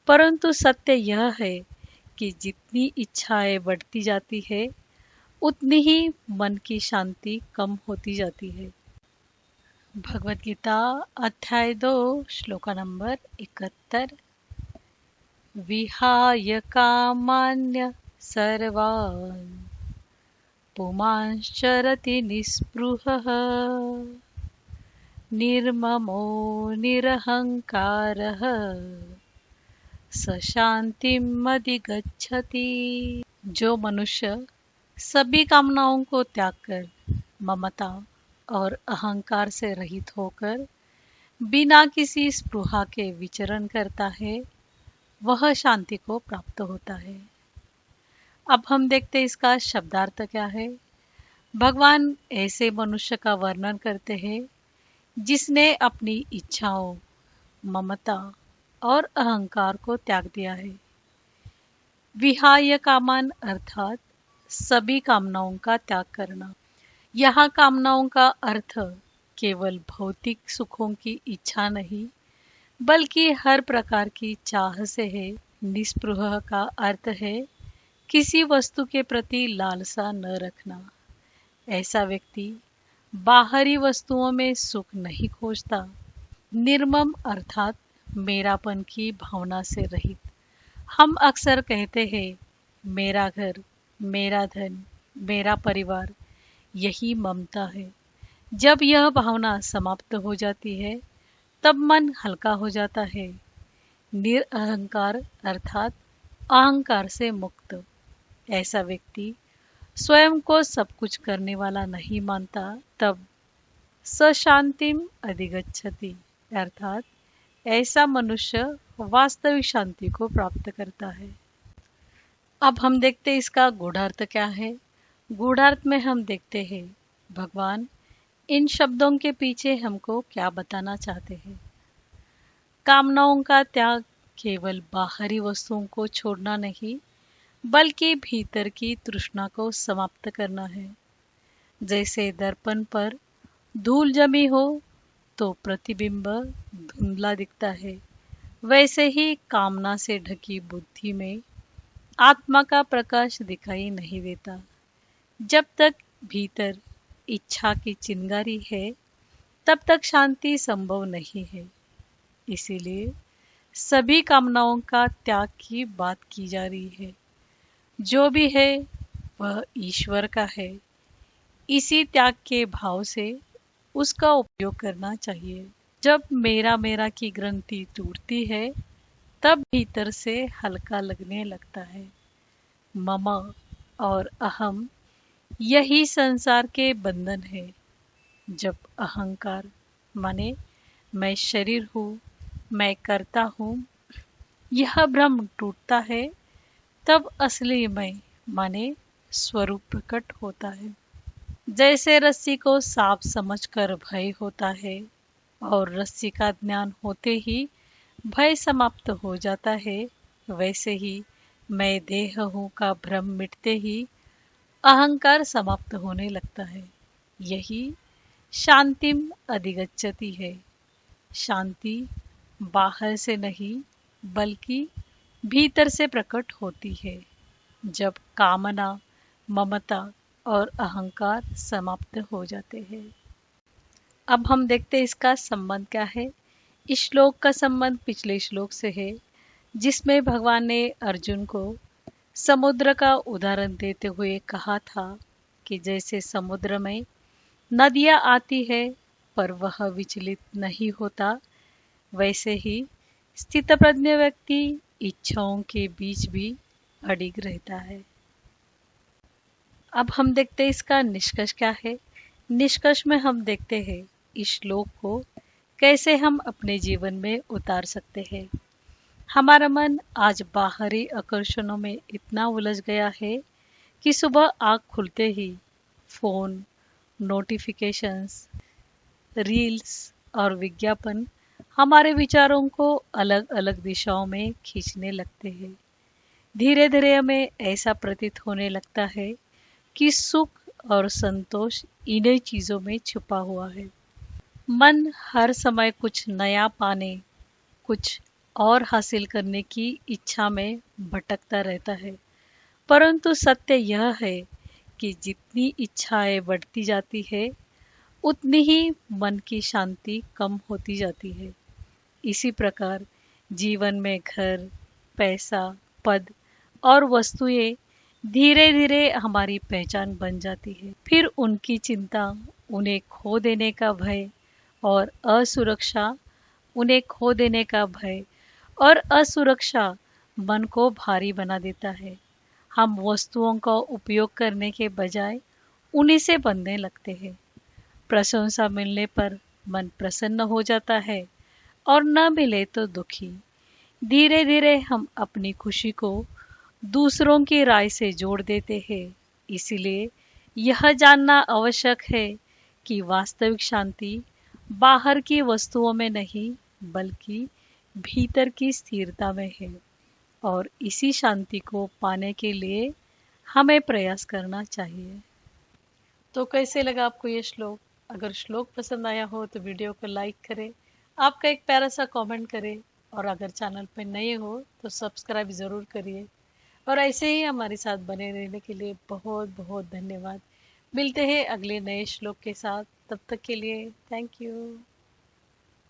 परंतु सत्य यह है कि जितनी इच्छाएं बढ़ती जाती है उतनी ही मन की शांति कम होती जाती है। भगवत गीता अध्याय 2 श्लोका नंबर 71। विहाय कामान्य सर्वान् पुमांश्चरति निःस्पृहः निर्ममो निरहंकारः स शांतिम् अधिगच्छति। जो मनुष्य सभी कामनाओं को त्याग कर ममता और अहंकार से रहित होकर बिना किसी स्पृहा के विचरण करता है वह शांति को प्राप्त होता है। अब हम देखते हैं इसका शब्दार्थ क्या है। भगवान ऐसे मनुष्य का वर्णन करते हैं जिसने अपनी इच्छाओं, ममता और अहंकार को त्याग दिया है। विहाय कामान अर्थात सभी कामनाओं का त्याग करना। यहाँ कामनाओं का अर्थ केवल भौतिक सुखों की इच्छा नहीं बल्कि हर प्रकार की चाह से है। निस्पृह का अर्थ है किसी वस्तु के प्रति लालसा न रखना। ऐसा व्यक्ति बाहरी वस्तुओं में सुख नहीं खोजता। निर्मम अर्थात मेरापन की भावना से रहित। हम अक्सर कहते हैं मेरा घर, मेरा धन, मेरा परिवार, यही ममता है। जब यह भावना समाप्त हो जाती है तब मन हल्का हो जाता है। निरअहंकार अर्थात अहंकार से मुक्त। ऐसा व्यक्ति स्वयं को सब कुछ करने वाला नहीं मानता। तब स शांतिम अधिगच्छति अर्थात ऐसा मनुष्य वास्तविक शांति को प्राप्त करता है। अब हम देखते हैं इसका गूढ़ार्थ क्या है। गूढ़ार्थ में हम देखते हैं भगवान इन शब्दों के पीछे हमको क्या बताना चाहते हैं। कामनाओं का त्याग केवल बाहरी वस्तुओं को छोड़ना नहीं बल्कि भीतर की तृष्णा को समाप्त करना है। जैसे दर्पण पर धूल जमी हो तो प्रतिबिंब धुंधला दिखता है, वैसे ही कामना से ढकी बुद्धि में आत्मा का प्रकाश दिखाई नहीं देता। जब तक भीतर इच्छा की चिंगारी है तब तक शांति संभव नहीं है। इसीलिए सभी कामनाओं का त्याग की बात की जा रही है। जो भी है वह ईश्वर का है। इसी त्याग के भाव से उसका उपयोग करना चाहिए। जब मेरा मेरा की ग्रंथि टूटती है तब भीतर से हल्का लगने लगता है। मम और अहम यही संसार के बंधन है। जब अहंकार माने मैं शरीर हूँ, मैं करता हूँ, यह भ्रम टूटता है तब असली मैं माने स्वरूप प्रकट होता है। जैसे रस्सी को सांप समझकर भय होता है और रस्सी का ज्ञान होते ही भय समाप्त हो जाता है, वैसे ही मैं देह हूँ का भ्रम मिटते ही अहंकार समाप्त होने लगता है। यही शांतिम अधिगच्छति है। शांति बाहर से नहीं बल्कि भीतर से प्रकट होती है जब कामना, ममता और अहंकार समाप्त हो जाते हैं। अब हम देखते हैं इसका संबंध क्या है। इस श्लोक का संबंध पिछले श्लोक से है जिसमें भगवान ने अर्जुन को समुद्र का उदाहरण देते हुए कहा था कि जैसे समुद्र में नदियां आती है पर वह विचलित नहीं होता, वैसे ही स्थितप्रज्ञ व्यक्ति इच्छाओं के बीच भी अडिग रहता है। अब हम देखते हैं इसका निष्कर्ष क्या है। निष्कर्ष में हम देखते हैं इस श्लोक को कैसे हम अपने जीवन में उतार सकते हैं। हमारा मन आज बाहरी आकर्षणों में इतना उलझ गया है कि सुबह आँख खुलते ही फोन, नोटिफिकेशंस, रील्स और विज्ञापन हमारे विचारों को अलग अलग दिशाओं में खींचने लगते हैं। धीरे धीरे हमें ऐसा प्रतीत होने लगता है कि सुख और संतोष इन्हीं चीजों में छुपा हुआ है। मन हर समय कुछ नया पाने, कुछ और हासिल करने की इच्छा में भटकता रहता है। परंतु सत्य यह है कि जितनी इच्छाएं बढ़ती जाती है, उतनी ही मन की शांति कम होती जाती है। इसी प्रकार जीवन में घर, पैसा, पद और वस्तुएं धीरे धीरे हमारी पहचान बन जाती है। फिर उनकी चिंता, उन्हें खो देने का भय और असुरक्षा उन्हें खो देने का भय और असुरक्षा मन को भारी बना देता है। हम वस्तुओं का उपयोग करने के बजाय उन्हीं से बनने लगते हैं। प्रशंसा मिलने पर मन प्रसन्न हो जाता है और न मिले तो दुखी। धीरे धीरे हम अपनी खुशी को दूसरों की राय से जोड़ देते हैं। इसीलिए यह जानना आवश्यक है कि वास्तविक शांति बाहर की वस्तुओं में नहीं, बल्कि भीतर की स्थिरता में है। और इसी शांति को पाने के लिए हमें प्रयास करना चाहिए। तो कैसे लगा आपको ये श्लोक? अगर श्लोक पसंद आया हो तो वीडियो को लाइक करें, आपका एक प्यारा सा कमेंट करें, और अगर चैनल पर नए हो तो सब्सक्राइब ज़रूर करिए। और ऐसे ही हमारे साथ बने रहने के लिए बहुत बहुत धन्यवाद। मिलते हैं अगले नए श्लोक के साथ। तब तक के लिए थैंक यू।